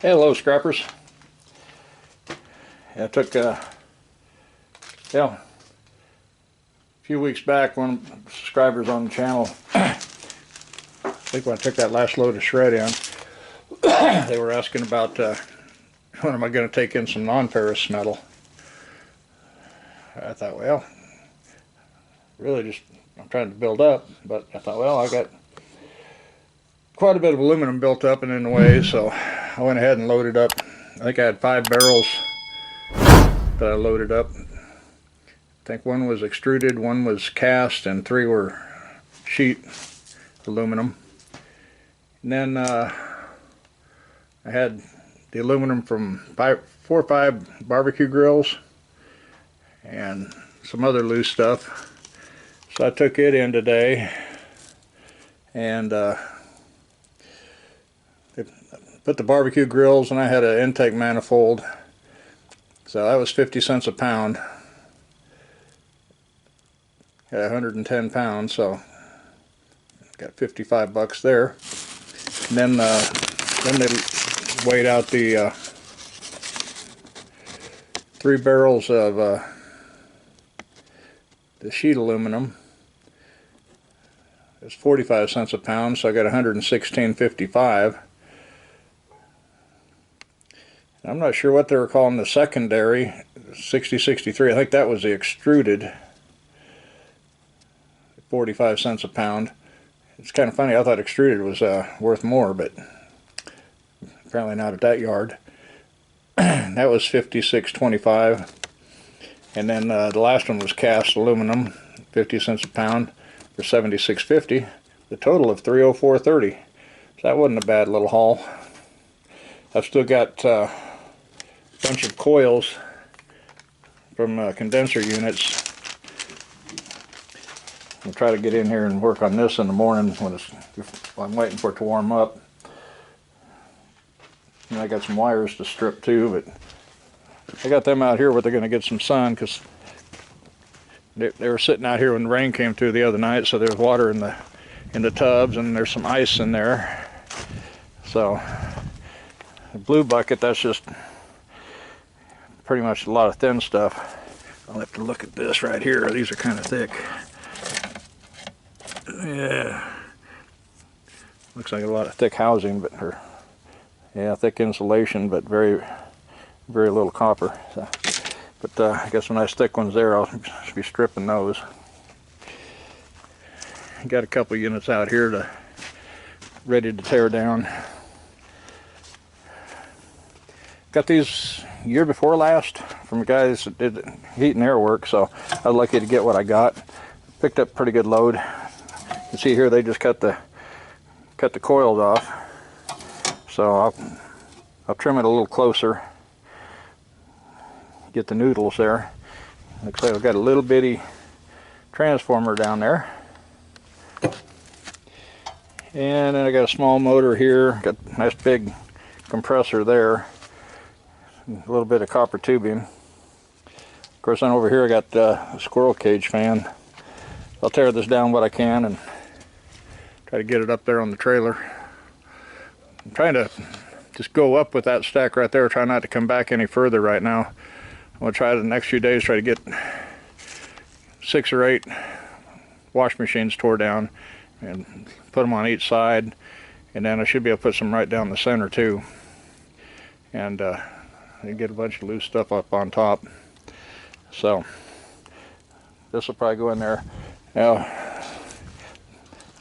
Hello, scrappers. I took a few weeks back, one of the subscribers on the channel, I think when I took that last load of shred in, they were asking about when am I going to take in some non-ferrous metal. I thought, well, really just I'm trying to build up, but I thought, well, I got quite a bit of aluminum built up and in the way, so I went ahead and loaded up. I think I had 5 barrels that I loaded up. I think one was extruded, one was cast, and 3 were sheet aluminum. And then I had the aluminum from 4 or 5 barbecue grills and some other loose stuff. So I took it in today and put the barbecue grills, and I had an intake manifold, so that was 50 cents a pound. Got 110 pounds, so got 55 bucks there. And then they weighed out the 3 barrels of the sheet aluminum. It's 45 cents a pound, so I got 116.55. I'm not sure what they were calling the secondary, 6063. I think that was the extruded, 45 cents a pound. It's kind of funny, I thought extruded was worth more, but apparently not at that yard. That was 56.25. And then the last one was cast aluminum, 50 cents a pound for 76.50. The total of 304.30. So that wasn't a bad little haul. I've still got bunch of coils from condenser units. I'll try to get in here and work on this in the morning when I'm waiting for it to warm up. And I got some wires to strip too, but I got them out here where they're going to get some sun, because they were sitting out here when the rain came through the other night, so there's water in the tubs, and there's some ice in there. So the blue bucket, that's just pretty much a lot of thin stuff. I'll have to look at this right here. These are kind of thick. Yeah, looks like a lot of thick housing, but thick insulation, but very little copper. So, but I got some nice thick ones there. I'll be stripping those. Got a couple units out here ready to tear down. Got these year before last from guys that did heat and air work, so I was lucky to get what I got. Picked up a pretty good load. You can see here they just cut the coils off, so I'll trim it a little closer, get the noodles there. Looks like I've got a little bitty transformer down there, and then I got a small motor here, got a nice big compressor there, a little bit of copper tubing. Of course, then over here I got a squirrel cage fan. I'll tear this down what I can and try to get it up there on the trailer. I'm trying to just go up with that stack right there, try not to come back any further right now. I'm going to try the next few days, try to get 6 or 8 wash machines tore down and put them on each side, and then I should be able to put some right down the center too, and get a bunch of loose stuff up on top. So this will probably go in there. Now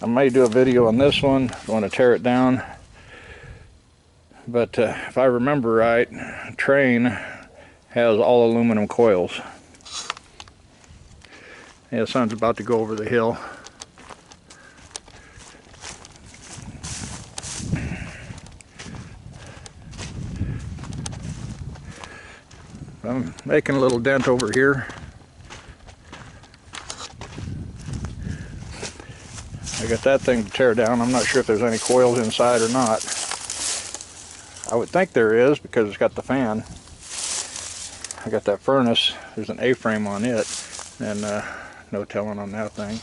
I may do a video on this one. I want to tear it down, but if I remember right, Train has all aluminum coils. Yeah, the sun's about to go over the hill. I'm making a little dent over here. I got that thing to tear down. I'm not sure if there's any coils inside or not. I would think there is, because it's got the fan. I got that furnace. There's an A-frame on it, and no telling on that thing.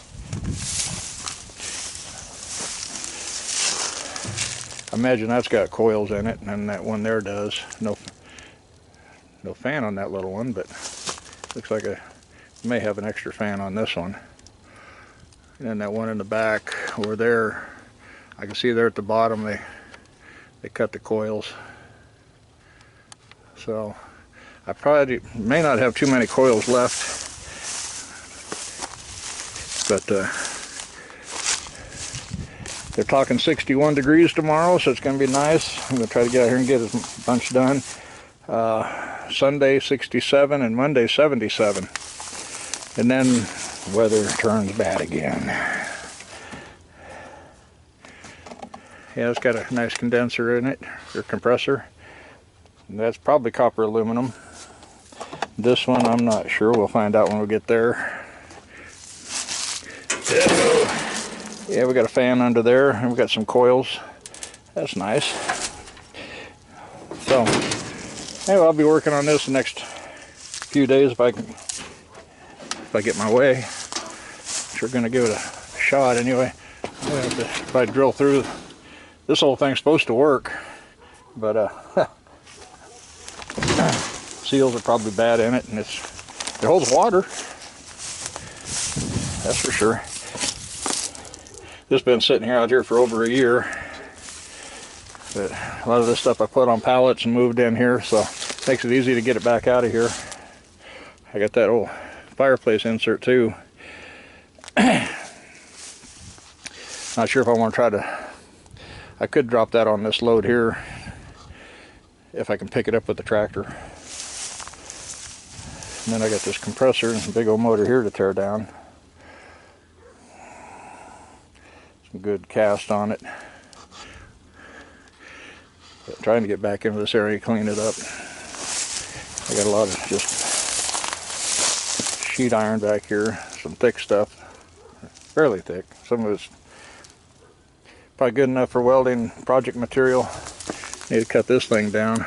I imagine that's got coils in it, and that one there does. No fan on that little one, but looks like I may have an extra fan on this one. And then that one in the back over there, I can see there at the bottom they cut the coils. So I probably may not have too many coils left, but they're talking 61 degrees tomorrow, so it's going to be nice. I'm going to try to get out here and get a bunch done. Sunday 67 and Monday 77, and then weather turns bad again. Yeah, it's got a nice condenser in it, or compressor. That's probably copper aluminum. This one I'm not sure. We'll find out when we get there. Yeah, we got a fan under there, and we got some coils. That's nice. So anyway, I'll be working on this the next few days if I get my way. Sure gonna give it a shot anyway. I'm gonna have to probably drill through. This whole thing's supposed to work, but seals are probably bad in it, and it holds water. That's for sure. This has been sitting here out here for over a year. But a lot of this stuff I put on pallets and moved in here, so it makes it easy to get it back out of here. I got that old fireplace insert too. Not sure if I want to try to, I could drop that on this load here if I can pick it up with the tractor. And then I got this compressor and a big old motor here to tear down. Some good cast on it. But trying to get back into this area, clean it up. I got a lot of just sheet iron back here, some thick stuff, fairly thick. Some of it's probably good enough for welding project material. Need to cut this thing down.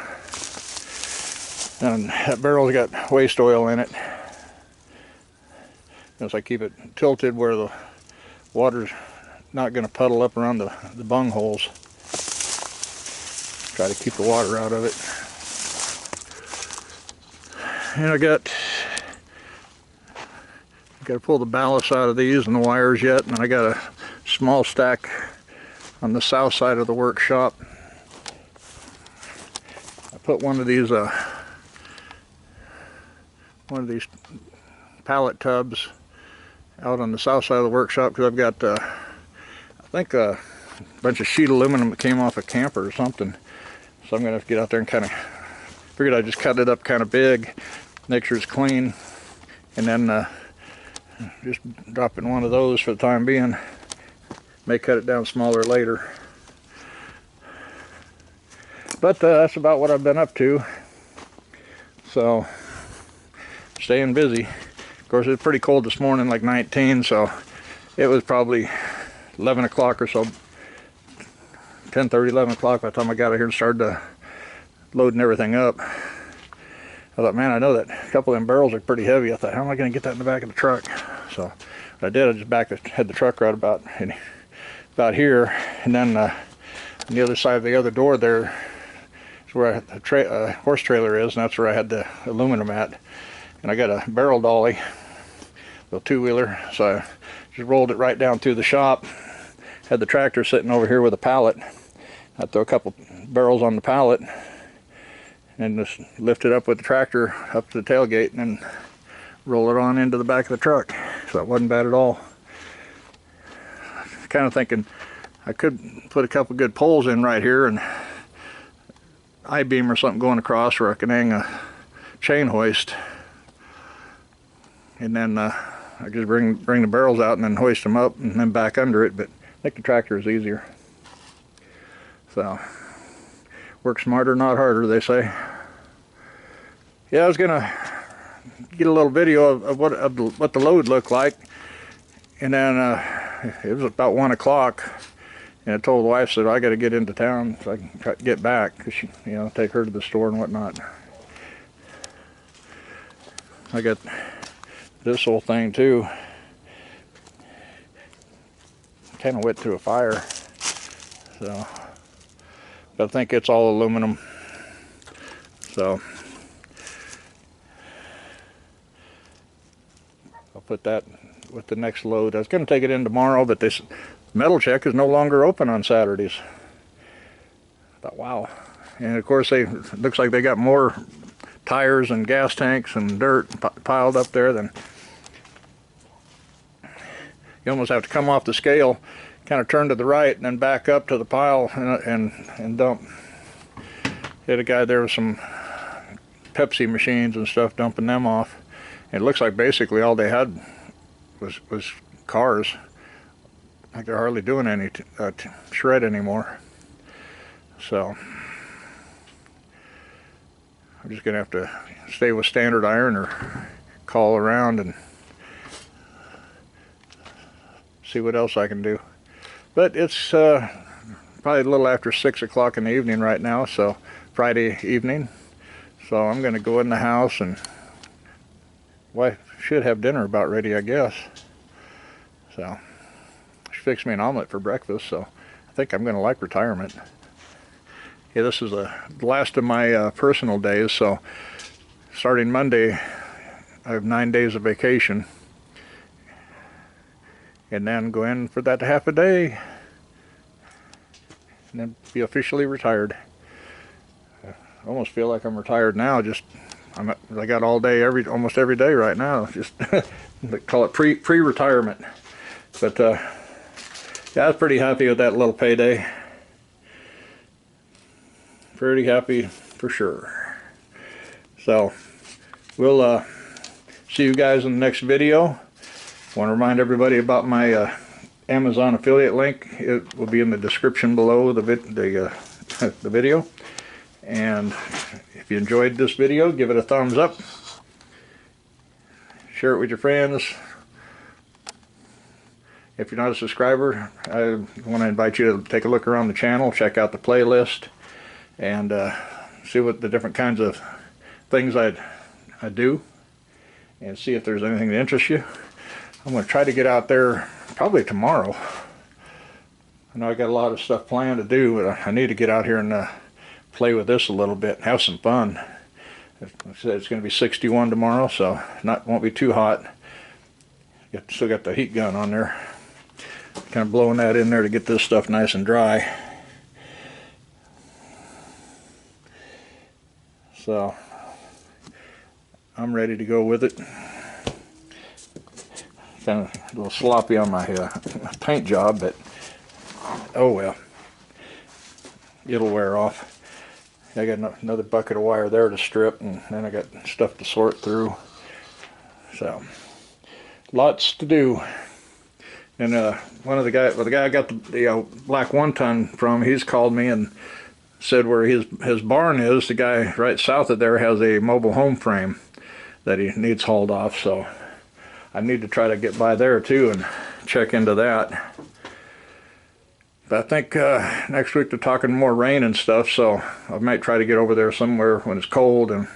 And that barrel's got waste oil in it. As I keep it tilted where the water's not going to puddle up around the bung holes. Try to keep the water out of it. And I got to pull the ballast out of these and the wires yet, and I got a small stack on the south side of the workshop. I put one of these pallet tubs out on the south side of the workshop because I've got I think a bunch of sheet aluminum that came off a camper or something. So I'm gonna have to get out there and kind of figured I'd just cut it up kind of big, make sure it's clean, and then just drop it in one of those for the time being. May cut it down smaller later. But that's about what I've been up to. So staying busy. Of course, it was pretty cold this morning, like 19, so it was probably 11 o'clock or so, 10:30, 11 o'clock by the time I got out here and started loading everything up. I thought, man, I know that a couple of them barrels are pretty heavy. I thought, how am I going to get that in the back of the truck? So what I did, I just had the truck right about here, and then on the other side of the other door there is where the horse trailer is, and that's where I had the aluminum at. And I got a barrel dolly, a two-wheeler, so I just rolled it right down through the shop. Had the tractor sitting over here with a pallet. I throw a couple barrels on the pallet and just lift it up with the tractor up to the tailgate and then roll it on into the back of the truck. So that wasn't bad at all. Kind of thinking I could put a couple good poles in right here and I-beam or something going across where I can hang a chain hoist. And then I just bring the barrels out and then hoist them up and then back under it. But I think the tractor is easier. So, work smarter, not harder, they say. Yeah, I was gonna get a little video of what the load looked like, and then it was about 1 o'clock, and I told the wife that I got to get into town so I can try to get back, cause she, take her to the store and whatnot. I got this whole thing too. Kind of wet through a fire, so I think it's all aluminum. So I'll put that with the next load. I was going to take it in tomorrow, but this metal check is no longer open on Saturdays. I thought, wow. And of course, it looks like they got more tires and gas tanks and dirt piled up there than. You almost have to come off the scale, kind of turn to the right, and then back up to the pile and dump. Hit a guy there with some Pepsi machines and stuff, dumping them off. And it looks like basically all they had was cars. Like they're hardly doing any shred anymore. So I'm just gonna have to stay with standard iron or call around and see what else I can do. But it's probably a little after 6 o'clock in the evening right now, so Friday evening. So I'm gonna go in the house, and wife should have dinner about ready, I guess. So she fixed me an omelet for breakfast, so I think I'm gonna like retirement. Yeah, this is the last of my personal days, so starting Monday I have 9 days of vacation, and then go in for that half a day and then be officially retired. I almost feel like I'm retired now. I got all day, almost every day right now. Just they call it pre-retirement. But yeah, I was pretty happy with that little payday. Pretty happy for sure. So we'll see you guys in the next video. I want to remind everybody about my Amazon affiliate link. It will be in the description below the video. And if you enjoyed this video, give it a thumbs up. Share it with your friends. If you're not a subscriber, I want to invite you to take a look around the channel, check out the playlist, and see what the different kinds of things I do, and see if there's anything that interests you. I'm going to try to get out there probably tomorrow. I know I got a lot of stuff planned to do, but I need to get out here and play with this a little bit, have some fun. Like I said, it's going to be 61 tomorrow, so won't be too hot. Still got the heat gun on there. Kind of blowing that in there to get this stuff nice and dry. So I'm ready to go with it. Kind of a little sloppy on my paint job, but oh well, it'll wear off. I got another bucket of wire there to strip, and then I got stuff to sort through. So lots to do. And one of the guy I got the black 1-ton from, he's called me and said where his barn is, the guy right south of there has a mobile home frame that he needs hauled off. So I need to try to get by there too and check into that. But I think next week they're talking more rain and stuff, so I might try to get over there somewhere when it's cold and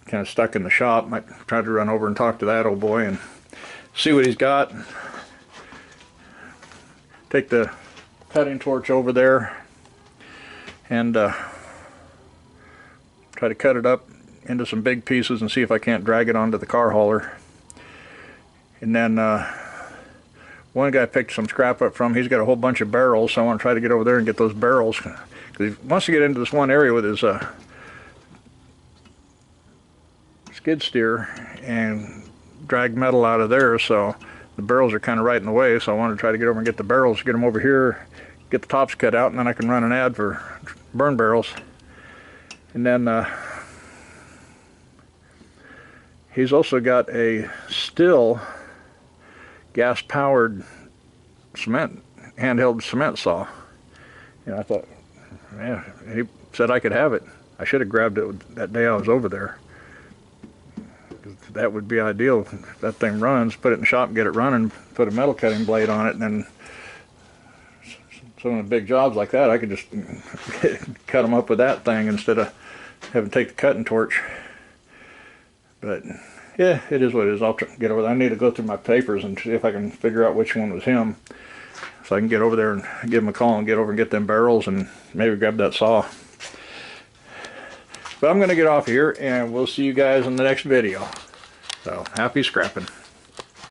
kind of stuck in the shop. Might try to run over and talk to that old boy and see what he's got. Take the cutting torch over there and try to cut it up into some big pieces and see if I can't drag it onto the car hauler. And then one guy picked some scrap up from, he's got a whole bunch of barrels, so I want to try to get over there and get those barrels, because he wants to get into this one area with his skid steer and drag metal out of there, so the barrels are kind of right in the way. So I want to try to get over and get the barrels, get them over here, get the tops cut out, and then I can run an ad for burn barrels. And then he's also got a Stihl gas-powered handheld cement saw. And I thought, man, he said I could have it. I should have grabbed it that day I was over there. That would be ideal. If that thing runs, put it in the shop and get it running, put a metal cutting blade on it, and then some of the big jobs like that, I could just cut them up with that thing instead of having to take the cutting torch. But yeah, it is what it is. I'll get over there. I need to go through my papers and see if I can figure out which one was him. so I can get over there and give them a call and get over and get them barrels and maybe grab that saw. But I'm going to get off here, and we'll see you guys in the next video. So, happy scrapping.